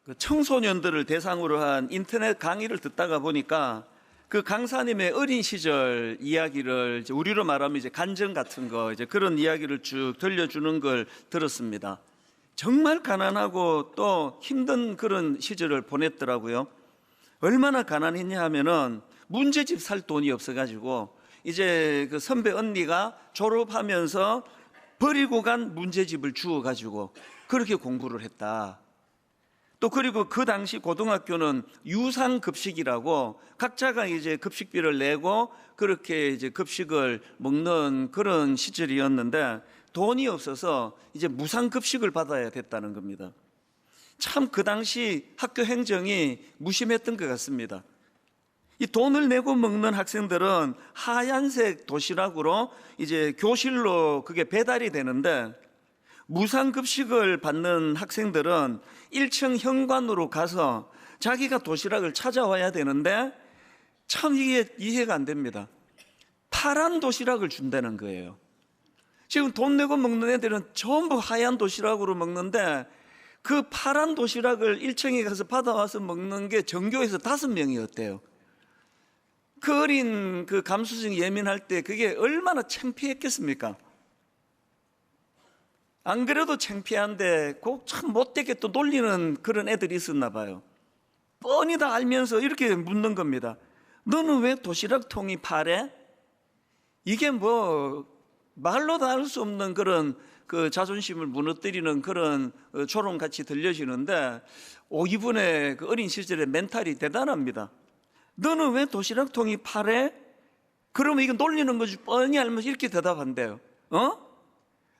그 청소년들을 대상으로 한 인터넷 강의를 듣다가 보니까 그 강사님의 어린 시절 이야기를 우리로 말하면 이제 간증 같은 거 그런 이야기를 쭉 들려주는 걸 들었습니다. 정말 가난하고 또 힘든 그런 시절을 보냈더라고요. 얼마나 가난했냐 하면은 문제집 살 돈이 없어가지고 이제 그 선배 언니가 졸업하면서 버리고 간 문제집을 주워가지고 그렇게 공부를 했다. 또 그리고 그 당시 고등학교는 유상급식이라고 각자가 이제 급식비를 내고 그렇게 이제 급식을 먹는 그런 시절이었는데 돈이 없어서 이제 무상급식을 받아야 됐다는 겁니다. 참 그 당시 학교 행정이 무심했던 것 같습니다. 이 돈을 내고 먹는 학생들은 하얀색 도시락으로 이제 교실로 그게 배달이 되는데 무상급식을 받는 학생들은 1층 현관으로 가서 자기가 도시락을 찾아와야 되는데 참 이게 이해가 안 됩니다. 파란 도시락을 준다는 거예요. 지금 돈 내고 먹는 애들은 전부 하얀 도시락으로 먹는데 그 파란 도시락을 1층에 가서 받아와서 먹는 게 전교에서 5명이었대요. 그 어린 그 감수성 예민할 때 그게 얼마나 창피했겠습니까? 안 그래도 창피한데 꼭 참 못되게 또 놀리는 그런 애들이 있었나 봐요. 뻔히 다 알면서 이렇게 묻는 겁니다. 너는 왜 도시락통이 파래? 이게 뭐 말로 다 할 수 없는 그런 그 자존심을 무너뜨리는 그런 조롱같이 들려지는데 이분의 그 어린 시절의 멘탈이 대단합니다. 너는 왜 도시락통이 파래? 그러면 이거 놀리는 거지 뻔히 알면서 이렇게 대답한대요.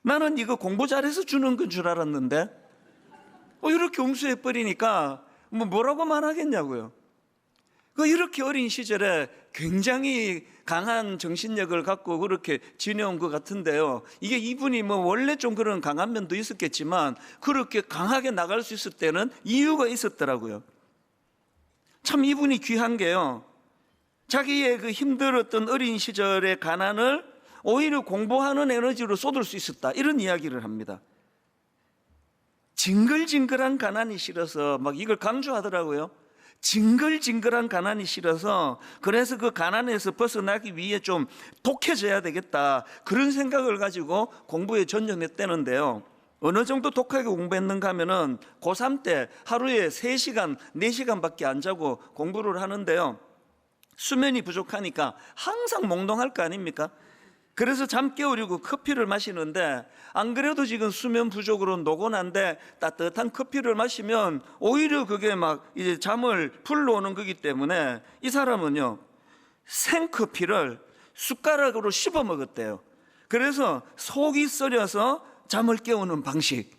나는 이거 공부 잘해서 주는 건 줄 알았는데 이렇게 옹수해 버리니까 뭐라고 말하겠냐고요. 이렇게 어린 시절에 굉장히 강한 정신력을 갖고 그렇게 지내온 것 같은데요. 이게 이분이 원래 좀 그런 강한 면도 있었겠지만 그렇게 강하게 나갈 수 있을 때는 이유가 있었더라고요. 참 이분이 귀한 게요. 자기의 그 힘들었던 어린 시절의 가난을 오히려 공부하는 에너지로 쏟을 수 있었다. 이런 이야기를 합니다. 징글징글한 가난이 싫어서 막 이걸 강조하더라고요. 징글징글한 가난이 싫어서 그래서 그 가난에서 벗어나기 위해 좀 독해져야 되겠다. 그런 생각을 가지고 공부에 전념했다는데요. 어느 정도 독하게 공부했는가 하면은 고3 때 하루에 3시간, 4시간밖에 안 자고 공부를 하는데요. 수면이 부족하니까 항상 몽롱할 거 아닙니까? 그래서 잠 깨우려고 커피를 마시는데 안 그래도 지금 수면 부족으로 노곤한데 따뜻한 커피를 마시면 오히려 그게 막 이제 잠을 불러오는 거기 때문에 이 사람은요 생커피를 숟가락으로 씹어 먹었대요. 그래서 속이 썰려서 잠을 깨우는 방식,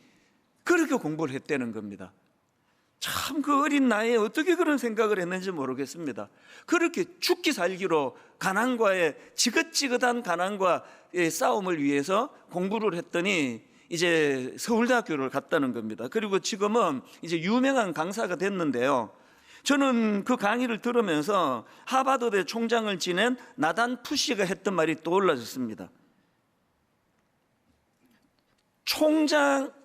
그렇게 공부를 했다는 겁니다. 참 그 어린 나이에 어떻게 그런 생각을 했는지 모르겠습니다. 그렇게 죽기 살기로 가난과의 지긋지긋한 가난과의 싸움을 위해서 공부를 했더니 이제 서울대학교를 갔다는 겁니다. 그리고 지금은 이제 유명한 강사가 됐는데요. 저는 그 강의를 들으면서 하버드대 총장을 지낸 나단 푸시가 했던 말이 떠올라졌습니다.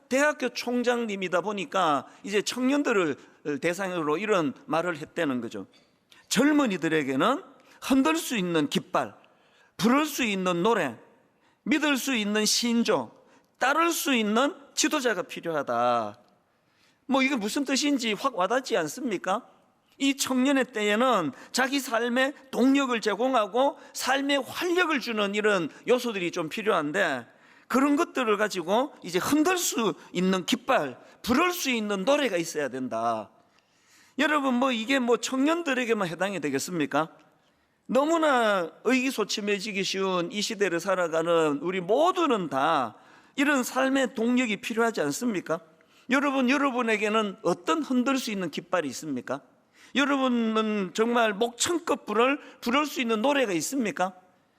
대학교 총장님이다 보니까 이제 청년들을 대상으로 이런 말을 했다는 거죠. 젊은이들에게는 흔들 수 있는 깃발, 부를 수 있는 노래, 믿을 수 있는 신조, 따를 수 있는 지도자가 필요하다. 이게 무슨 뜻인지 확 와닿지 않습니까? 이 청년의 때에는 자기 삶에 동력을 제공하고 삶에 활력을 주는 이런 요소들이 좀 필요한데 그런 것들을 가지고 이제 흔들 수 있는 깃발, 부를 수 있는 노래가 있어야 된다. 여러분 이게 청년들에게만 해당이 되겠습니까? 너무나 의기소침해지기 쉬운 이 시대를 살아가는 우리 모두는 다 이런 삶의 동력이 필요하지 않습니까? 여러분에게는 어떤 흔들 수 있는 깃발이 있습니까? 여러분은 정말 목청껏 부를 수 있는 노래가 있습니까?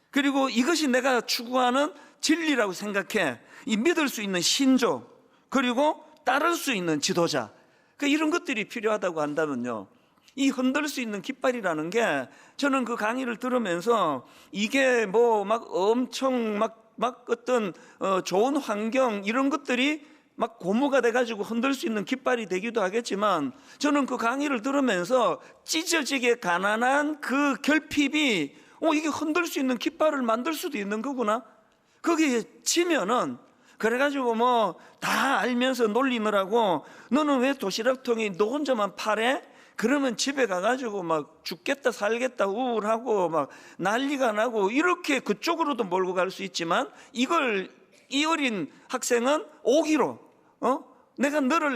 그리고 이것이 내가 추구하는 진리라고 생각해. 이 믿을 수 있는 신조, 그리고 따를 수 있는 지도자, 이런 것들이 필요하다고 한다면요, 이 흔들 수 있는 깃발이라는 게 저는 그 강의를 들으면서 이게 막 엄청 막 어떤 좋은 환경 이런 것들이 막 고무가 돼가지고 흔들 수 있는 깃발이 되기도 하겠지만, 저는 그 강의를 들으면서 찢어지게 가난한 그 결핍이 이게 흔들 수 있는 깃발을 만들 수도 있는 거구나. 거기에 지면은 그래가지고 뭐 다 알면서 놀리느라고 너는 왜 도시락통이 너 혼자만 파래? 그러면 집에 가가지고 막 죽겠다 살겠다 우울하고 막 난리가 나고 이렇게 그쪽으로도 몰고 갈 수 있지만, 이걸 이 어린 학생은 오기로 내가 너를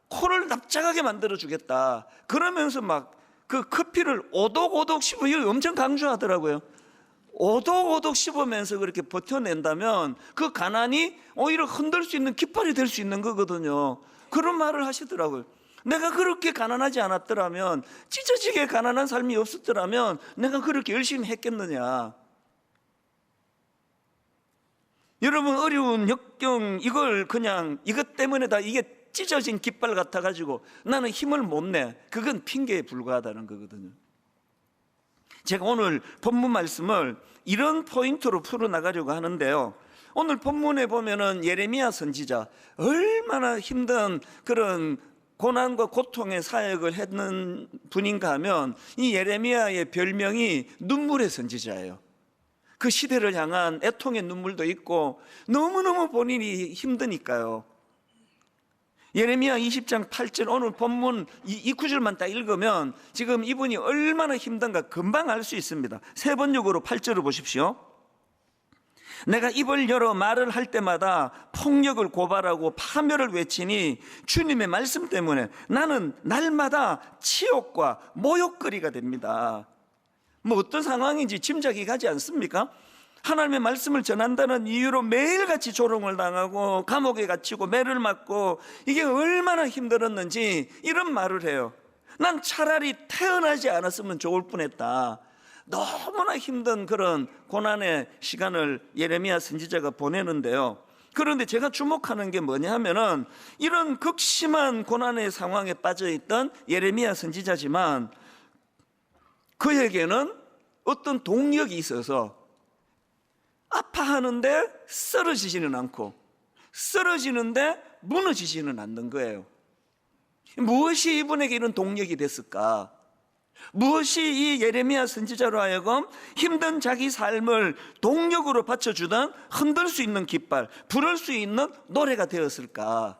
코를 납작하게 만들어 주겠다 그러면서 막 그 커피를 오독오독 씹어, 이거 엄청 강조하더라고요. 오독오독 씹으면서 그렇게 버텨낸다면 그 가난이 오히려 흔들 수 있는 깃발이 될 수 있는 거거든요. 그런 말을 하시더라고요. 내가 그렇게 가난하지 않았더라면, 찢어지게 가난한 삶이 없었더라면 내가 그렇게 열심히 했겠느냐. 여러분, 어려운 역경, 이걸 그냥 이것 때문에 다 이게 찢어진 깃발 같아가지고 나는 힘을 못 내, 그건 핑계에 불과하다는 거거든요. 제가 오늘 본문 말씀을 이런 포인트로 풀어나가려고 하는데요, 오늘 본문에 보면은 예레미야 선지자 얼마나 힘든 그런 고난과 고통의 사역을 했는 분인가 하면, 이 예레미야의 별명이 눈물의 선지자예요. 그 시대를 향한 애통의 눈물도 있고 너무너무 본인이 힘드니까요. 예레미야 20장 8절, 오늘 본문 이 구절만 딱 읽으면 지금 이분이 얼마나 힘든가 금방 알 수 있습니다. 세 번역으로 8절을 보십시오. 내가 입을 열어 말을 할 때마다 폭력을 고발하고 파멸을 외치니 주님의 말씀 때문에 나는 날마다 치욕과 모욕거리가 됩니다. 뭐 어떤 상황인지 짐작이 가지 않습니까? 하나님의 말씀을 전한다는 이유로 매일같이 조롱을 당하고 감옥에 갇히고 매를 맞고, 이게 얼마나 힘들었는지 이런 말을 해요. 난 차라리 태어나지 않았으면 좋을 뻔했다. 너무나 힘든 그런 고난의 시간을 예레미야 선지자가 보내는데요, 그런데 제가 주목하는 게 뭐냐 하면은, 이런 극심한 고난의 상황에 빠져있던 예레미야 선지자지만 그에게는 어떤 동력이 있어서 아파하는데 쓰러지지는 않고 쓰러지는데 무너지지는 않는 거예요. 무엇이 이분에게 이런 동력이 됐을까? 무엇이 이 예레미야 선지자로 하여금 힘든 자기 삶을 동력으로 받쳐주던 흔들 수 있는 깃발, 부를 수 있는 노래가 되었을까?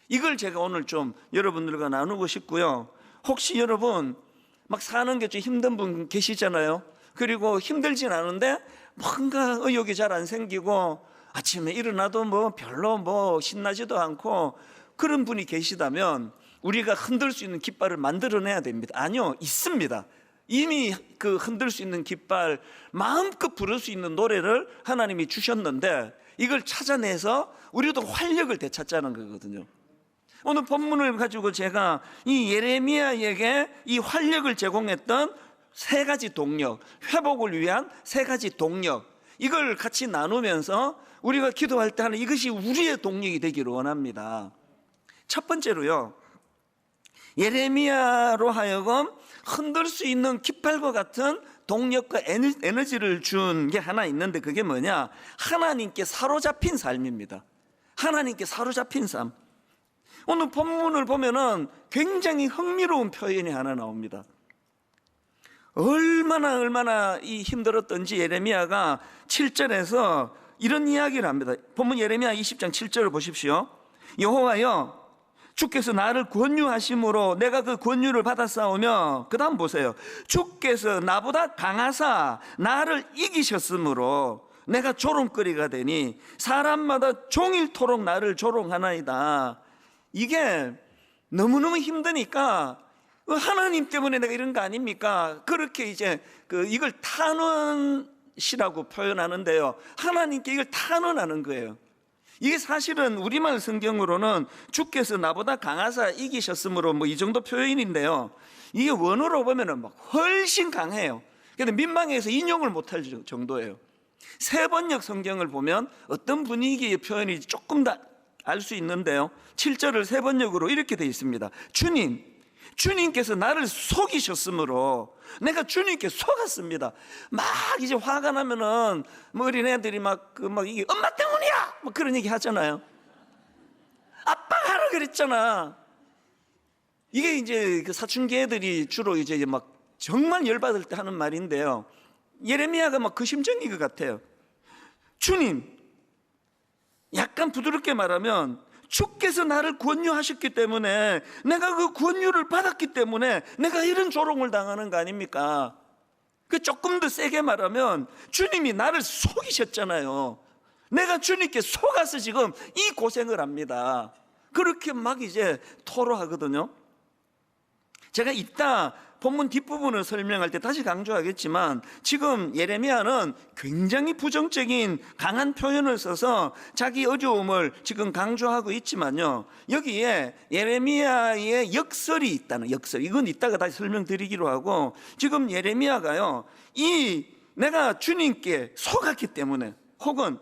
이걸 제가 오늘 좀 여러분들과 나누고 싶고요. 혹시 여러분 막 사는 게 좀 힘든 분 계시잖아요. 그리고 힘들진 않은데 뭔가 의욕이 잘 안 생기고 아침에 일어나도 뭐 별로 뭐 신나지도 않고 그런 분이 계시다면, 우리가 흔들 수 있는 깃발을 만들어내야 됩니다. 아니요, 있습니다. 이미 그 흔들 수 있는 깃발, 마음껏 부를 수 있는 노래를 하나님이 주셨는데, 이걸 찾아내서 우리도 활력을 되찾자는 거거든요. 오늘 본문을 가지고 제가 이 예레미야에게 이 활력을 제공했던 세 가지 동력, 회복을 위한 세 가지 동력, 이걸 같이 나누면서 우리가 기도할 때 하는, 이것이 우리의 동력이 되기를 원합니다. 첫 번째로요, 예레미야로 하여금 흔들 수 있는 깃발과 같은 동력과 에너지를 준 게 하나 있는데, 그게 뭐냐? 하나님께 사로잡힌 삶입니다. 하나님께 사로잡힌 삶. 오늘 본문을 보면은 굉장히 흥미로운 표현이 하나 나옵니다. 얼마나 이 힘들었던지 예레미야가 7절에서 이런 이야기를 합니다. 본문 예레미야 20장 7절을 보십시오. 여호와여, 주께서 나를 권유하심으로 내가 그 권유를 받았사오며, 그 다음 보세요. 주께서 나보다 강하사 나를 이기셨으므로 내가 조롱거리가 되니 사람마다 종일토록 나를 조롱하나이다. 이게 너무너무 힘드니까 하나님 때문에 내가 이런 거 아닙니까? 그렇게 이제 이걸 탄원시라고 표현하는데요, 하나님께 이걸 탄원하는 거예요. 이게 사실은 우리말 성경으로는 주께서 나보다 강하사 이기셨으므로 뭐 이 정도 표현인데요, 이게 원어로 보면은 막 훨씬 강해요. 근데 민망해서 인용을 못할 정도예요. 세 번역 성경을 보면 어떤 분위기의 표현인지 조금 더 알 수 있는데요, 7절을 세 번역으로 이렇게 되어 있습니다. 주님께서 나를 속이셨으므로 내가 주님께 속았습니다. 막 이제 화가 나면은 뭐 어린애들이 막 이게 엄마 때문이야! 뭐 그런 얘기 하잖아요. 아빠가 하라 그랬잖아. 이게 이제 그 사춘기 애들이 주로 이제 막 정말 열받을 때 하는 말인데요. 예레미야가 막 그 심정인 것 같아요. 주님, 약간 부드럽게 말하면 주께서 나를 권유하셨기 때문에, 내가 그 권유를 받았기 때문에 내가 이런 조롱을 당하는 거 아닙니까? 그 조금 더 세게 말하면 주님이 나를 속이셨잖아요. 내가 주님께 속아서 지금 이 고생을 합니다. 그렇게 막 이제 토로하거든요. 제가 이따 본문 뒷부분을 설명할 때 다시 강조하겠지만, 지금 예레미야는 굉장히 부정적인 강한 표현을 써서 자기 어려움을 지금 강조하고 있지만요, 여기에 예레미야의 역설이 있다는, 역설, 이건 이따가 다시 설명드리기로 하고, 지금 예레미야가요, 내가 주님께 속았기 때문에, 혹은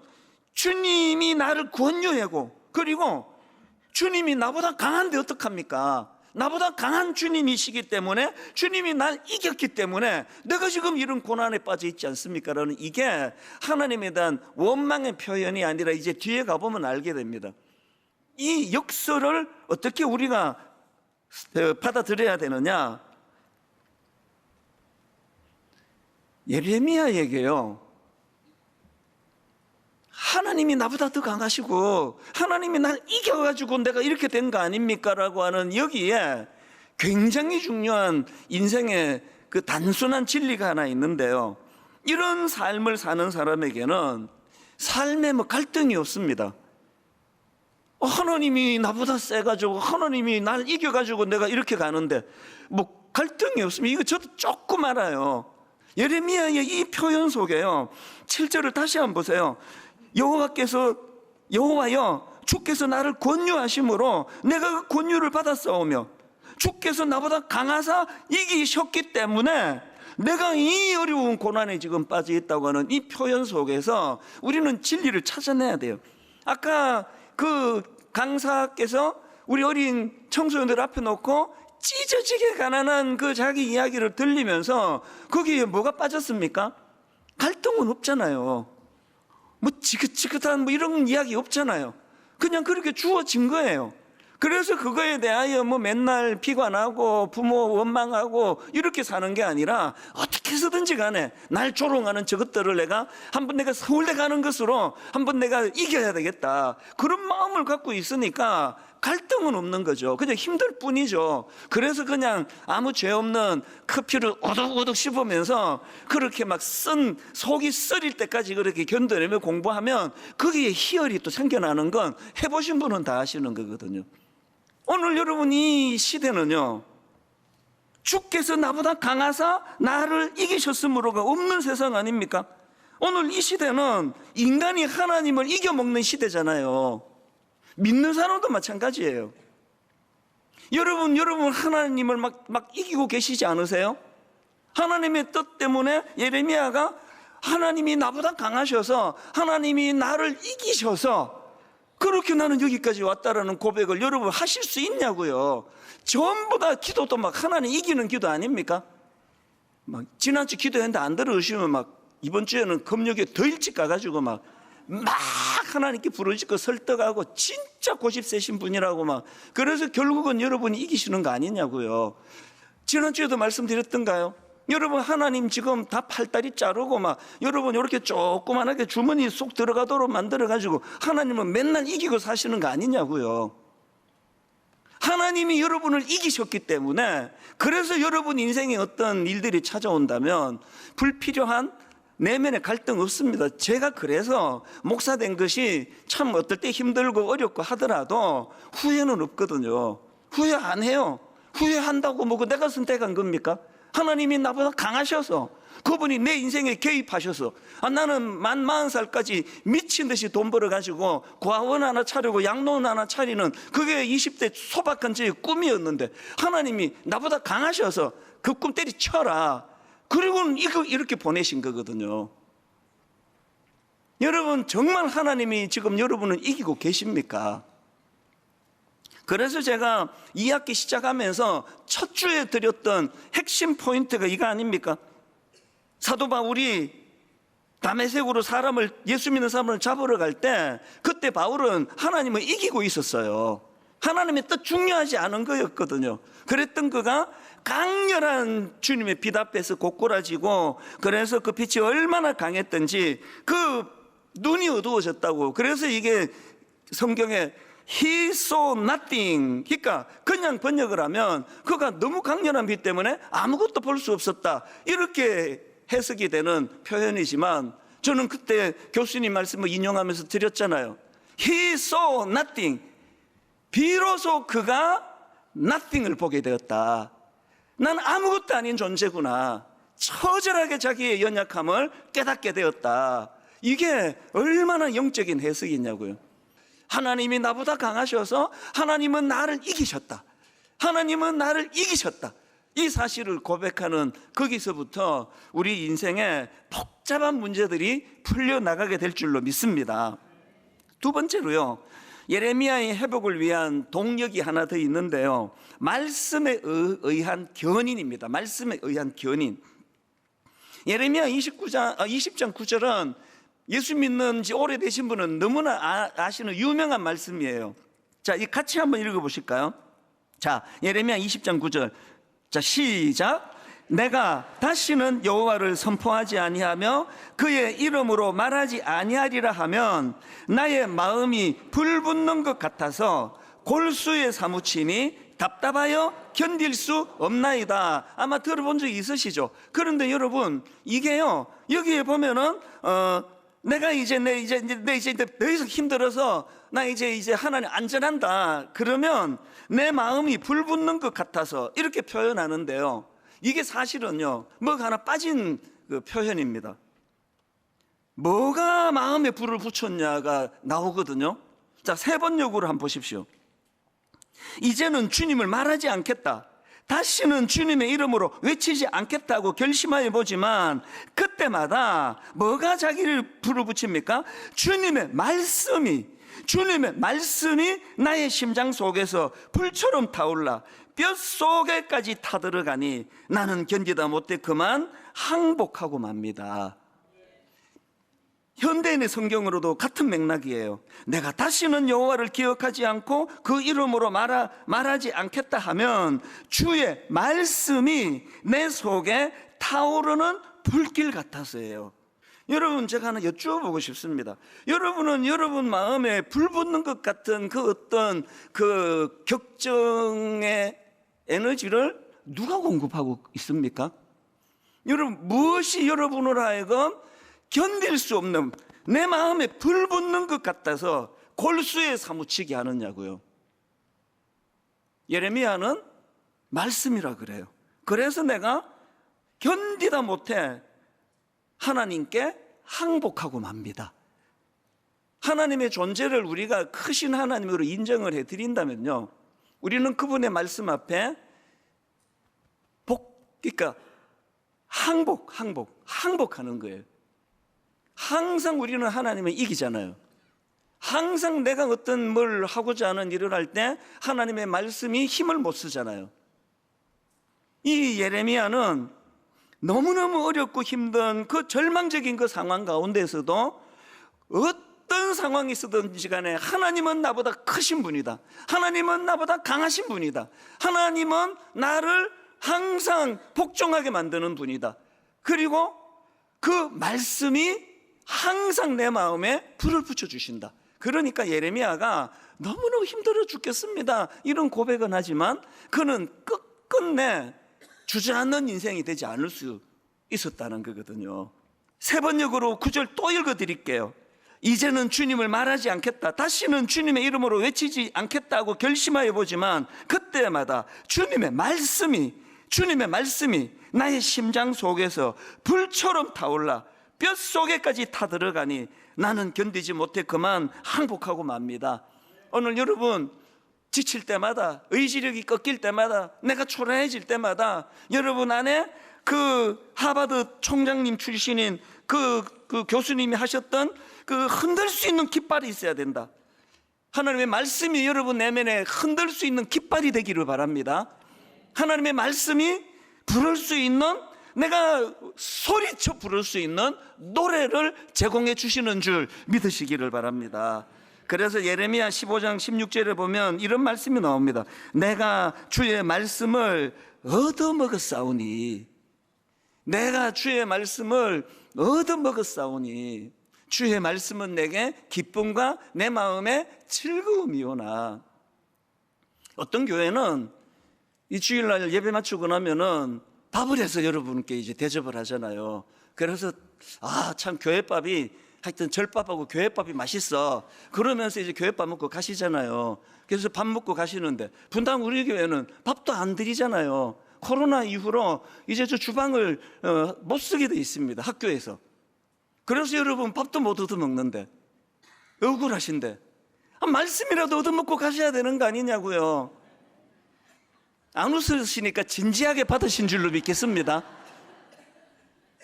주님이 나를 권유하고, 그리고 주님이 나보다 강한데 어떡합니까? 나보다 강한 주님이시기 때문에, 주님이 날 이겼기 때문에 내가 지금 이런 고난에 빠져 있지 않습니까? 라는, 이게 하나님에 대한 원망의 표현이 아니라 이제 뒤에 가보면 알게 됩니다. 이 역설을 어떻게 우리가 받아들여야 되느냐? 예레미야에게요, 하나님이 나보다 더 강하시고 하나님이 날 이겨가지고 내가 이렇게 된 거 아닙니까? 라고 하는, 여기에 굉장히 중요한 인생의 그 단순한 진리가 하나 있는데요, 이런 삶을 사는 사람에게는 삶에 뭐 갈등이 없습니다. 하나님이 나보다 세가지고 하나님이 날 이겨가지고 내가 이렇게 가는데 뭐 갈등이 없으면, 이거 저도 조금 알아요. 예레미야의 이 표현 속에요, 7절을 다시 한번 보세요. 여호와여, 주께서 나를 권유하심으로 내가 그 권유를 받았사오며, 주께서 나보다 강하사 이기셨기 때문에 내가 이 어려운 고난에 지금 빠져 있다고 하는 이 표현 속에서 우리는 진리를 찾아내야 돼요. 아까 그 강사께서 우리 어린 청소년들 앞에 놓고 찢어지게 가난한 그 자기 이야기를 들리면서 거기에 뭐가 빠졌습니까? 갈등은 없잖아요. 뭐 지긋지긋한 뭐 이런 이야기 없잖아요. 그냥 그렇게 주어진 거예요. 그래서 그거에 대하여 뭐 맨날 비관하고 부모 원망하고 이렇게 사는 게 아니라, 어떻게 해서든지 간에 날 조롱하는 저것들을 내가 한번, 내가 서울대 가는 것으로 한번 내가 이겨야 되겠다, 그런 마음을 갖고 있으니까 갈등은 없는 거죠. 그냥 힘들 뿐이죠. 그래서 그냥 아무 죄 없는 커피를 오독오독 씹으면서 그렇게 막 속이 썰릴 때까지 그렇게 견뎌내며 공부하면 거기에 희열이 또 생겨나는 건 해보신 분은 다 아시는 거거든요. 오늘 여러분, 이 시대는요, 주께서 나보다 강하사 나를 이기셨으므로가 없는 세상 아닙니까? 오늘 이 시대는 인간이 하나님을 이겨먹는 시대잖아요. 믿는 사람도 마찬가지예요. 여러분 하나님을 막 이기고 계시지 않으세요? 하나님의 뜻 때문에 예레미야가 하나님이 나보다 강하셔서, 하나님이 나를 이기셔서 그렇게 나는 여기까지 왔다라는 고백을 여러분 하실 수 있냐고요. 전부 다 기도도 막 하나님 이기는 기도 아닙니까? 막 지난주 기도했는데 안 들으시면 막 이번 주에는 금요일에 더 일찍 가가지고 막 하나님께 부르짖고 설득하고 진짜 고집 세신 분이라고 막, 그래서 결국은 여러분이 이기시는 거 아니냐고요. 지난주에도 말씀드렸던가요? 여러분, 하나님 지금 다 팔다리 자르고 막 여러분 이렇게 조그만하게 주머니 쏙 들어가도록 만들어가지고 하나님은 맨날 이기고 사시는 거 아니냐고요. 하나님이 여러분을 이기셨기 때문에, 그래서 여러분 인생에 어떤 일들이 찾아온다면 불필요한 내면의 갈등 없습니다. 제가 그래서 목사 된 것이 참 어떨 때 힘들고 어렵고 하더라도 후회는 없거든요. 후회 안 해요. 후회한다고 뭐 내가 선택한 겁니까? 하나님이 나보다 강하셔서, 그분이 내 인생에 개입하셔서, 나는 만 40살까지 미친 듯이 돈 벌어가지고 과원 하나 차리고 양로원 하나 차리는 그게 20대 소박한 제 꿈이었는데, 하나님이 나보다 강하셔서 그 꿈 때리쳐라, 그리고는 이렇게 보내신 거거든요. 여러분, 정말 하나님이 지금 여러분을 이기고 계십니까? 그래서 제가 2학기 시작하면서 첫 주에 드렸던 핵심 포인트가 이거 아닙니까? 사도 바울이 다메섹으로 예수 믿는 사람을 잡으러 갈 때, 그때 바울은 하나님을 이기고 있었어요. 하나님의 뜻 중요하지 않은 거였거든요. 그랬던 그가 강렬한 주님의 빛 앞에서 고꾸라지고, 그래서 그 빛이 얼마나 강했던지 그 눈이 어두워졌다고. 그래서 이게 성경에 He saw nothing, 그러니까 그냥 번역을 하면 그가 너무 강렬한 빛 때문에 아무것도 볼 수 없었다, 이렇게 해석이 되는 표현이지만, 저는 그때 교수님 말씀을 인용하면서 드렸잖아요. He saw nothing, 비로소 그가 nothing을 보게 되었다. 난 아무것도 아닌 존재구나. 처절하게 자기의 연약함을 깨닫게 되었다. 이게 얼마나 영적인 해석이냐고요. 하나님이 나보다 강하셔서 하나님은 나를 이기셨다. 하나님은 나를 이기셨다. 이 사실을 고백하는 거기서부터 우리 인생의 복잡한 문제들이 풀려나가게 될 줄로 믿습니다. 두 번째로요, 예레미야의 회복을 위한 동력이 하나 더 있는데요, 말씀에 의한 견인입니다. 말씀에 의한 견인. 예레미야 20장 9절은 예수 믿는 지 오래되신 분은 너무나 아시는 유명한 말씀이에요. 자, 이 같이 한번 읽어보실까요? 자, 예레미야 20장 9절. 자, 시작. 내가 다시는 여호와를 선포하지 아니하며 그의 이름으로 말하지 아니하리라 하면 나의 마음이 불붙는 것 같아서 골수에 사무치니 답답하여 견딜 수 없나이다. 아마 들어본 적이 있으시죠? 그런데 여러분, 이게요, 여기에 보면은 내가 이제 더 이상 힘들어서 나 이제 하나님 안전한다, 그러면 내 마음이 불붙는 것 같아서, 이렇게 표현하는데요, 이게 사실은요, 뭐가 하나 빠진 그 표현입니다. 뭐가 마음에 불을 붙였냐가 나오거든요. 자, 세 번역으로 한번 보십시오. 이제는 주님을 말하지 않겠다, 다시는 주님의 이름으로 외치지 않겠다고 결심하여 보지만, 그때마다 뭐가 자기를 불을 붙입니까? 주님의 말씀이 나의 심장 속에서 불처럼 타올라 뼛속에까지 타들어가니 나는 견디다 못해 그만 항복하고 맙니다. 현대인의 성경으로도 같은 맥락이에요. 내가 다시는 여호와를 기억하지 않고 그 이름으로 말하지 않겠다 하면 주의 말씀이 내 속에 타오르는 불길 같아서예요. 여러분, 제가 하나 여쭈어보고 싶습니다. 여러분은 여러분 마음에 불 붙는 것 같은 그 어떤 그 격정의 에너지를 누가 공급하고 있습니까? 여러분, 무엇이 여러분을 하여금 견딜 수 없는, 내 마음에 불 붙는 것 같아서 골수에 사무치게 하느냐고요. 예레미야는 말씀이라 그래요. 그래서 내가 견디다 못해 하나님께 항복하고 맙니다. 하나님의 존재를 우리가 크신 하나님으로 인정을 해드린다면요, 우리는 그분의 말씀 앞에 그러니까 항복하는 거예요. 항상 우리는 하나님을 이기잖아요. 항상 내가 어떤 뭘 하고자 하는 일을 할 때 하나님의 말씀이 힘을 못 쓰잖아요. 이 예레미야는 너무너무 어렵고 힘든 그 절망적인 그 상황 가운데서도 어떤 상황이 있었든지 간에 하나님은 나보다 크신 분이다, 하나님은 나보다 강하신 분이다, 하나님은 나를 항상 복종하게 만드는 분이다, 그리고 그 말씀이 항상 내 마음에 불을 붙여주신다. 그러니까 예레미야가 너무너무 힘들어 죽겠습니다, 이런 고백은 하지만 그는 끝끝내 주저앉는 인생이 되지 않을 수 있었다는 거거든요. 세 번역으로 9절 또 읽어드릴게요. 이제는 주님을 말하지 않겠다, 다시는 주님의 이름으로 외치지 않겠다고 결심하여 보지만 그때마다 주님의 말씀이 나의 심장 속에서 불처럼 타올라 뼛속에까지 타들어가니 나는 견디지 못해 그만 항복하고 맙니다. 오늘 여러분, 지칠 때마다, 의지력이 꺾일 때마다, 내가 초라해질 때마다 여러분 안에 그 하버드 총장님 출신인 그 교수님이 하셨던 그 흔들 수 있는 깃발이 있어야 된다. 하나님의 말씀이 여러분 내면에 흔들 수 있는 깃발이 되기를 바랍니다. 하나님의 말씀이 부를 수 있는, 내가 소리쳐 부를 수 있는 노래를 제공해 주시는 줄 믿으시기를 바랍니다. 그래서 예레미야 15장 16절에 보면 이런 말씀이 나옵니다. 내가 주의 말씀을 얻어먹었사오니, 내가 주의 말씀을 얻어먹었사오니, 주의 말씀은 내게 기쁨과 내 마음에 즐거움이오나. 어떤 교회는 이 주일날 예배 마치고 나면은 밥을 해서 여러분께 이제 대접을 하잖아요. 그래서 참 교회밥이, 하여튼 절밥하고 교회밥이 맛있어, 그러면서 이제 교회밥 먹고 가시잖아요. 그래서 밥 먹고 가시는데 분당 우리 교회는 밥도 안 드리잖아요. 코로나 이후로 이제 저 주방을 못 쓰게 돼 있습니다, 학교에서. 그래서 여러분 밥도 못 얻어 먹는데, 억울하신데 말씀이라도 얻어 먹고 가셔야 되는 거 아니냐고요. 안 웃으시니까 진지하게 받으신 줄로 믿겠습니다.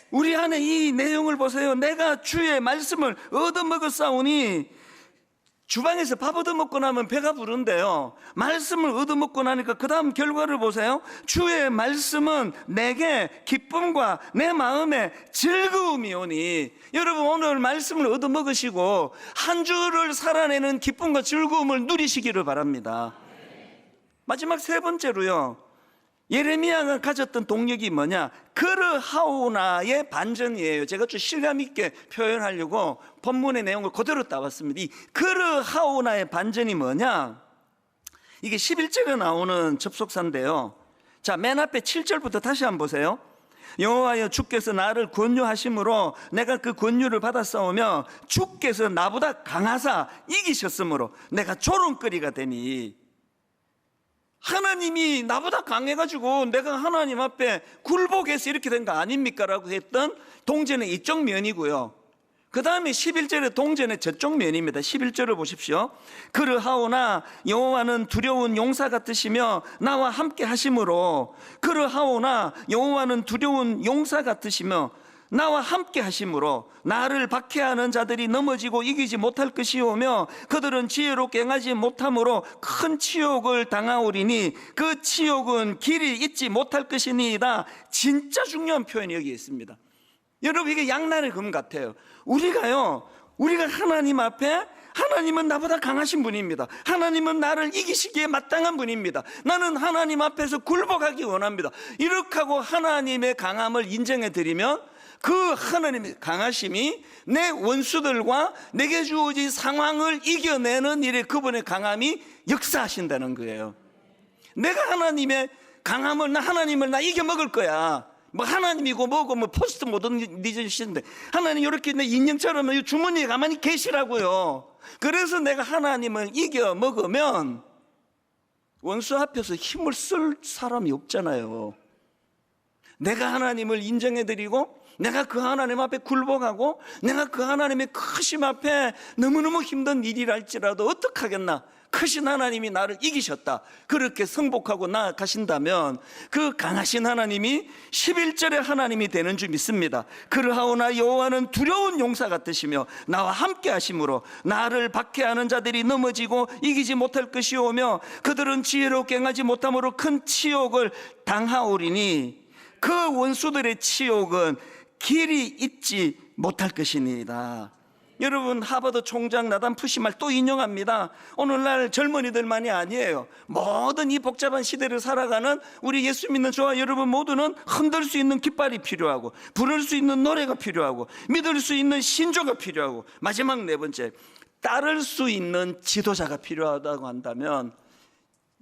우리 안에 이 내용을 보세요. 내가 주의 말씀을 얻어먹었사오니, 주방에서 밥 얻어먹고 나면 배가 부른데요, 말씀을 얻어먹고 나니까 그 다음 결과를 보세요. 주의 말씀은 내게 기쁨과 내 마음에 즐거움이 오니. 여러분 오늘 말씀을 얻어먹으시고 한 주를 살아내는 기쁨과 즐거움을 누리시기를 바랍니다. 마지막 세 번째로요, 예레미야가 가졌던 동력이 뭐냐? 그르하오나의 반전이에요. 제가 좀 실감 있게 표현하려고 본문의 내용을 그대로 따왔습니다. 이 그르하오나의 반전이 뭐냐? 이게 11절에 나오는 접속사인데요. 자, 맨 앞에 7절부터 다시 한번 보세요. 여호와여, 주께서 나를 권유하심으로 내가 그 권유를 받았사오며 주께서 나보다 강하사 이기셨으므로 내가 조롱거리가 되니. 하나님이 나보다 강해가지고 내가 하나님 앞에 굴복해서 이렇게 된 거 아닙니까? 라고 했던 동전의 이쪽 면이고요. 그 다음에 11절의 동전의 저쪽 면입니다. 11절을 보십시오. 그르하오나 여호와는 두려운 용사 같으시며 나와 함께 하심으로, 그르하오나 여호와는 두려운 용사 같으시며 나와 함께 하심으로 나를 박해하는 자들이 넘어지고 이기지 못할 것이오며 그들은 지혜롭게 행하지 못함으로 큰 치욕을 당하오리니 그 치욕은 길이 잊지 못할 것이니이다. 진짜 중요한 표현이 여기 있습니다. 여러분, 이게 양날의 검 같아요. 우리가 하나님 앞에, 하나님은 나보다 강하신 분입니다. 하나님은 나를 이기시기에 마땅한 분입니다. 나는 하나님 앞에서 굴복하기 원합니다. 이렇게 하고 하나님의 강함을 인정해 드리면 그 하나님의 강하심이 내 원수들과 내게 주어진 상황을 이겨내는 일에 그분의 강함이 역사하신다는 거예요. 내가 하나님의 강함을, 하나님을 나 이겨먹을 거야. 뭐 하나님이고 뭐고 뭐 포스트 모더니즘인데, 하나님 이렇게 내 인형처럼 주머니에 가만히 계시라고요. 그래서 내가 하나님을 이겨먹으면 원수 앞에서 힘을 쓸 사람이 없잖아요. 내가 하나님을 인정해드리고 내가 그 하나님 앞에 굴복하고 내가 그 하나님의 크심 앞에 너무너무 힘든 일이랄지라도 어떡하겠나, 크신 하나님이 나를 이기셨다, 그렇게 승복하고 나아가신다면 그 강하신 하나님이 11절의 하나님이 되는 줄 믿습니다. 그러하오나 여호와는 두려운 용사 같으시며 나와 함께 하심으로 나를 박해하는 자들이 넘어지고 이기지 못할 것이오며 그들은 지혜롭게 행하지 못함으로 큰 치욕을 당하오리니 그 원수들의 치욕은 길이 잊지 못할 것이니이다. 여러분, 하버드 총장 나단 푸시말 또 인용합니다. 오늘날 젊은이들만이 아니에요. 모든 이 복잡한 시대를 살아가는 우리 예수 믿는 저와 여러분 모두는 흔들 수 있는 깃발이 필요하고, 부를 수 있는 노래가 필요하고, 믿을 수 있는 신조가 필요하고, 마지막 네 번째, 따를 수 있는 지도자가 필요하다고 한다면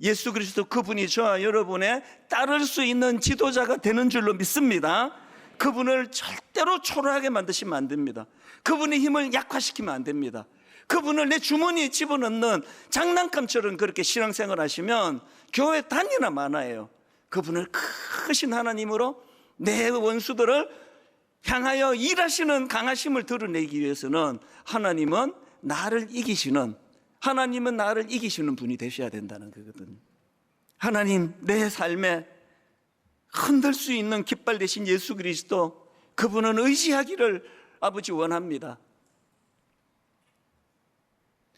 예수 그리스도 그분이 저와 여러분의 따를 수 있는 지도자가 되는 줄로 믿습니다. 그분을 절대로 초라하게 만드시면 안 됩니다. 그분의 힘을 약화시키면 안 됩니다. 그분을 내 주머니에 집어넣는 장난감처럼 그렇게 신앙생활 하시면 교회 단위나 많아요. 그분을 크신 하나님으로 내 원수들을 향하여 일하시는 강하심을 드러내기 위해서는 하나님은 나를 이기시는 분이 되셔야 된다는 거거든요. 하나님, 내 삶에 흔들 수 있는 깃발 되신 예수 그리스도, 그분은 의지하기를 아버지 원합니다.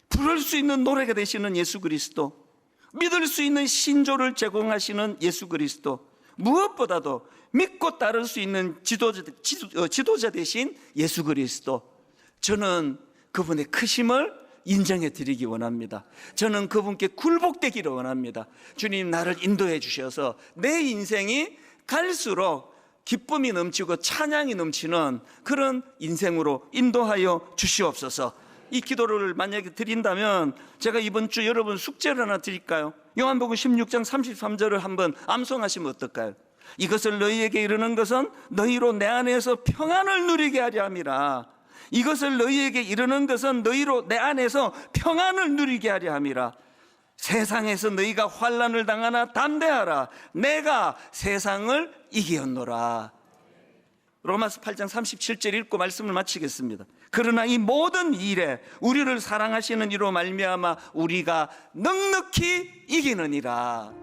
부를 수 있는 노래가 되시는 예수 그리스도, 믿을 수 있는 신조를 제공하시는 예수 그리스도, 무엇보다도 믿고 따를 수 있는 지도자 되신 예수 그리스도, 저는 그분의 크심을 인정해 드리기 원합니다. 저는 그분께 굴복되기를 원합니다. 주님, 나를 인도해 주셔서 내 인생이 갈수록 기쁨이 넘치고 찬양이 넘치는 그런 인생으로 인도하여 주시옵소서. 이 기도를 만약에 드린다면 제가 이번 주 여러분 숙제를 하나 드릴까요? 요한복음 16장 33절을 한번 암송하시면 어떨까요? 이것을 너희에게 이르는 것은 너희로 내 안에서 평안을 누리게 하려 함이라. 이것을 너희에게 이르는 것은 너희로 내 안에서 평안을 누리게 하려 함이라. 세상에서 너희가 환난을 당하나 담대하라. 내가 세상을 이기었노라. 로마서 8장 37절 읽고 말씀을 마치겠습니다. 그러나 이 모든 일에 우리를 사랑하시는 이로 말미암아 우리가 넉넉히 이기느니라.